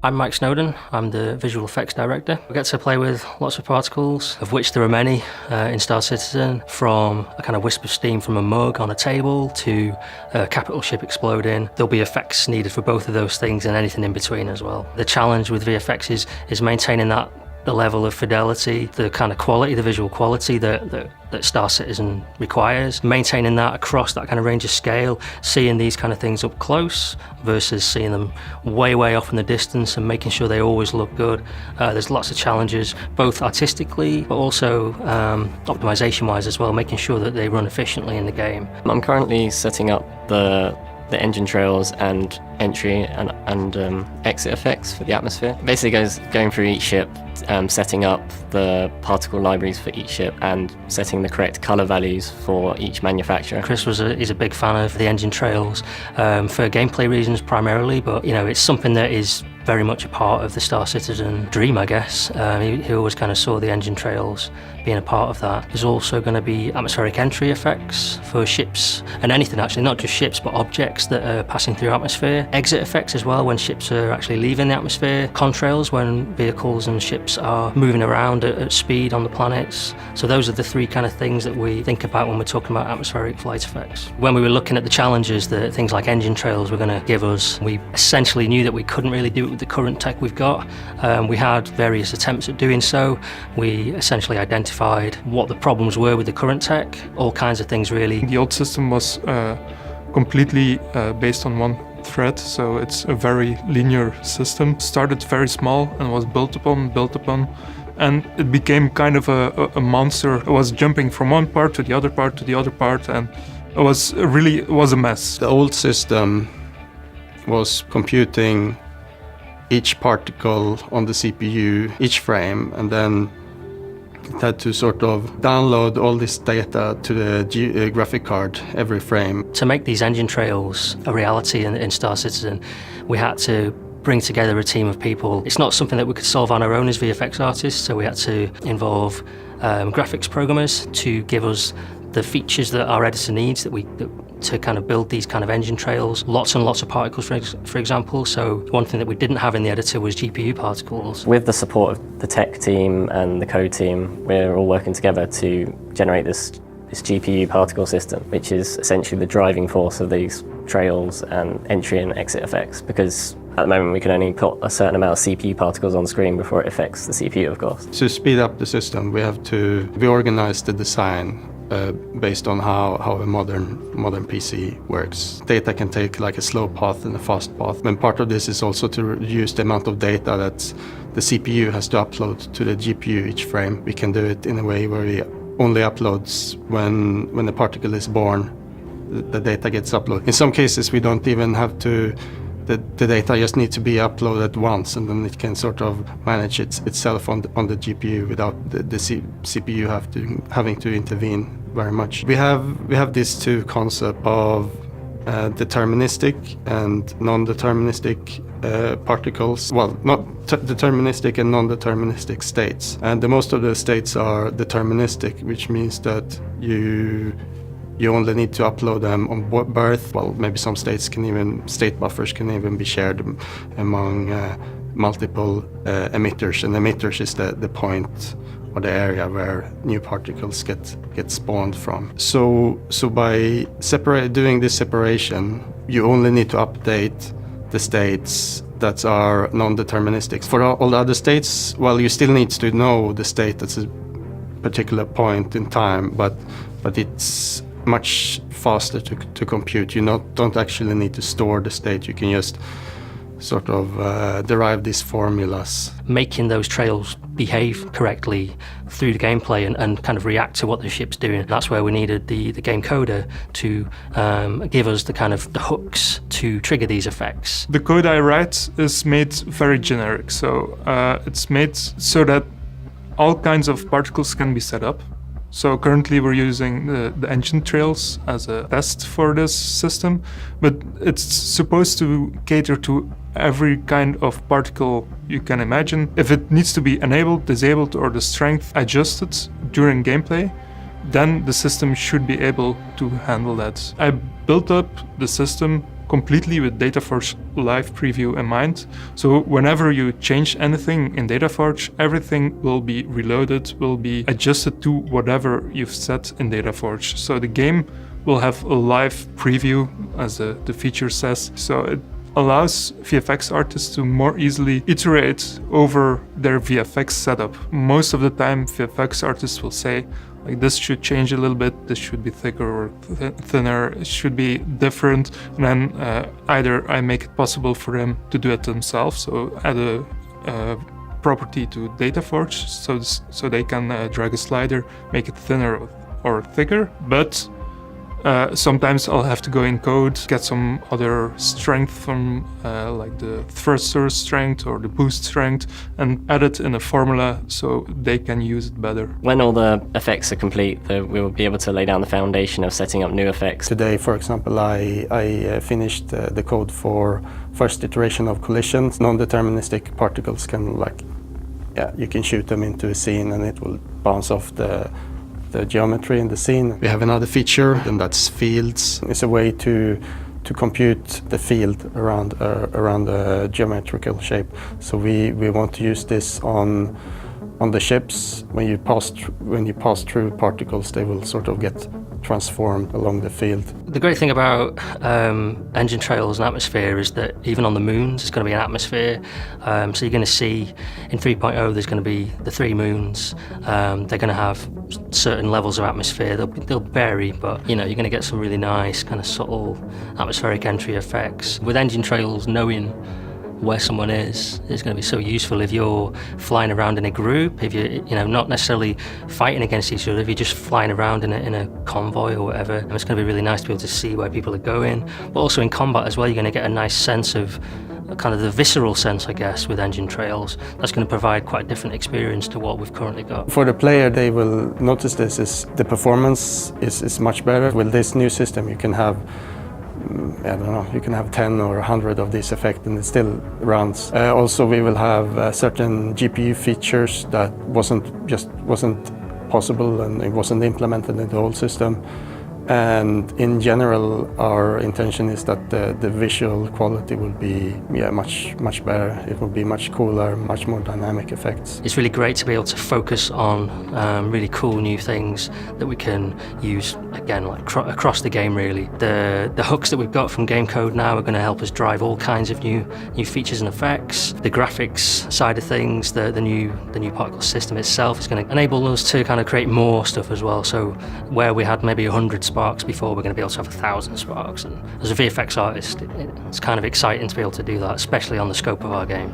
I'm Mike Snowden, I'm the visual effects director. We get to play with lots of particles, of which there are many in Star Citizen, from a kind of wisp of steam from a mug on a table to a capital ship exploding. There'll be effects needed for both of those things and anything in between as well. The challenge with VFX is maintaining the level of fidelity, the kind of quality, the visual quality that Star Citizen requires, maintaining that across that kind of range of scale, seeing these kind of things up close versus seeing them way off in the distance and making sure they always look good. There's lots of challenges, both artistically but also optimization-wise as well, making sure that they run efficiently in the game. I'm currently setting up the engine trails and entry and exit effects for the atmosphere. Basically going through each ship, setting up the particle libraries for each ship and setting the correct color values for each manufacturer. Chris is a big fan of the engine trails for gameplay reasons primarily, but it's something that is very much a part of the Star Citizen dream, I guess. He always kind of saw the engine trails being a part of that. There's also going to be atmospheric entry effects for ships and anything actually, not just ships but objects that are passing through atmosphere. Exit effects as well when ships are actually leaving the atmosphere. Contrails when vehicles and ships are moving around at speed on the planets. So those are the three kind of things that we think about when we're talking about atmospheric flight effects. When we were looking at the challenges that things like engine trails were going to give us, we essentially knew that we couldn't really do it with the current tech we've got. We had various attempts at doing so. We essentially identified what the problems were with the current tech, all kinds of things really. The old system was completely based on one thread, so it's a very linear system. Started very small and was built upon, and it became kind of a monster. It was jumping from one part to the other part to the other part, and it was a mess. The old system was computing each particle on the CPU, each frame, and then it had to sort of download all this data to the graphic card every frame. To make these engine trails a reality in Star Citizen, we had to bring together a team of people. It's not something that we could solve on our own as VFX artists, so we had to involve graphics programmers to give us the features that our editor needs to kind of build these kind of engine trails. Lots and lots of particles, for example. So one thing that we didn't have in the editor was GPU particles. With the support of the tech team and the code team, we're all working together to generate this GPU particle system, which is essentially the driving force of these trails and entry and exit effects, because at the moment we can only put a certain amount of CPU particles on the screen before it affects the CPU, of course. To speed up the system, we organize the design based on how a modern PC works. Data can take like a slow path and a fast path. And part of this is also to reduce the amount of data that the CPU has to upload to the GPU each frame. We can do it in a way where we only uploads when the particle is born, the data gets uploaded. In some cases we don't even have to, the data just needs to be uploaded once, and then it can sort of manage itself on the GPU without the CPU having to intervene very much. We have these two concepts of deterministic and non-deterministic particles. Well, not deterministic and non-deterministic states. And most of the states are deterministic, which means that you only need to upload them on birth. Well, maybe some state buffers can even be shared among multiple emitters, and emitters is the point or the area where new particles get spawned from. So by doing this separation, you only need to update the states that are non-deterministic. For all the other states, well, you still need to know the state at a particular point in time, but it's much faster to compute. You don't actually need to store the state. You can just sort of derive these formulas. Making those trails behave correctly through the gameplay and kind of react to what the ship's doing. That's where we needed the game coder to give us the kind of the hooks to trigger these effects. The code I write is made very generic, so it's made so that all kinds of particles can be set up. So currently we're using the engine trails as a test for this system, but it's supposed to cater to every kind of particle you can imagine. If it needs to be enabled, disabled, or the strength adjusted during gameplay, then the system should be able to handle that. I built up the system completely with DataForge Live Preview in mind. So whenever you change anything in DataForge, everything will be reloaded, will be adjusted to whatever you've set in DataForge. So the game will have a live preview, as the feature says. So it allows VFX artists to more easily iterate over their VFX setup. Most of the time, VFX artists will say, like, this should change a little bit, this should be thicker or thinner, it should be different. And then either I make it possible for them to do it themselves, so add a property to DataForge, so they can drag a slider, make it thinner or thicker. But sometimes I'll have to go in code, get some other strength from like the thruster strength or the boost strength, and add it in a formula so they can use it better. When all the effects are complete, we will be able to lay down the foundation of setting up new effects. Today, for example, I finished the code for first iteration of collisions. Non-deterministic particles can, like, you can shoot them into a scene and it will bounce off the geometry in the scene. We have another feature, and that's fields. It's a way to compute the field around a geometrical shape. So we want to use this on the ships. When you pass through particles, they will sort of get transformed along the field. The great thing about engine trails and atmosphere is that even on the moons, it's going to be an atmosphere. So you're going to see in 3.0, there's going to be the 3 moons. They're going to have certain levels of atmosphere. They'll vary, but you're going to get some really nice kind of subtle atmospheric entry effects. With engine trails, knowing where someone is going to be so useful if you're flying around in a group, if you're not necessarily fighting against each other, if you're just flying around in a convoy or whatever. And it's going to be really nice to be able to see where people are going. But also in combat as well, you're going to get a nice sense of kind of the visceral sense, I guess, with engine trails. That's going to provide quite a different experience to what we've currently got. For the player, they will notice this is the performance is much better. With this new system, you can have you can have 10 or 100 of these effects and it still runs. Also, we will have certain GPU features that wasn't possible and it wasn't implemented in the whole system. And in general, our intention is that the visual quality will be much better. It will be much cooler, much more dynamic effects. It's really great to be able to focus on really cool new things that we can use, again, like across the game really. The hooks that we've got from game code now are going to help us drive all kinds of new features and effects. The graphics side of things, the new particle system itself is going to enable us to kind of create more stuff as well. So where we had maybe 100 sparks before, we're going to be able to have 1,000 sparks. And as a VFX artist, it's kind of exciting to be able to do that, especially on the scope of our game.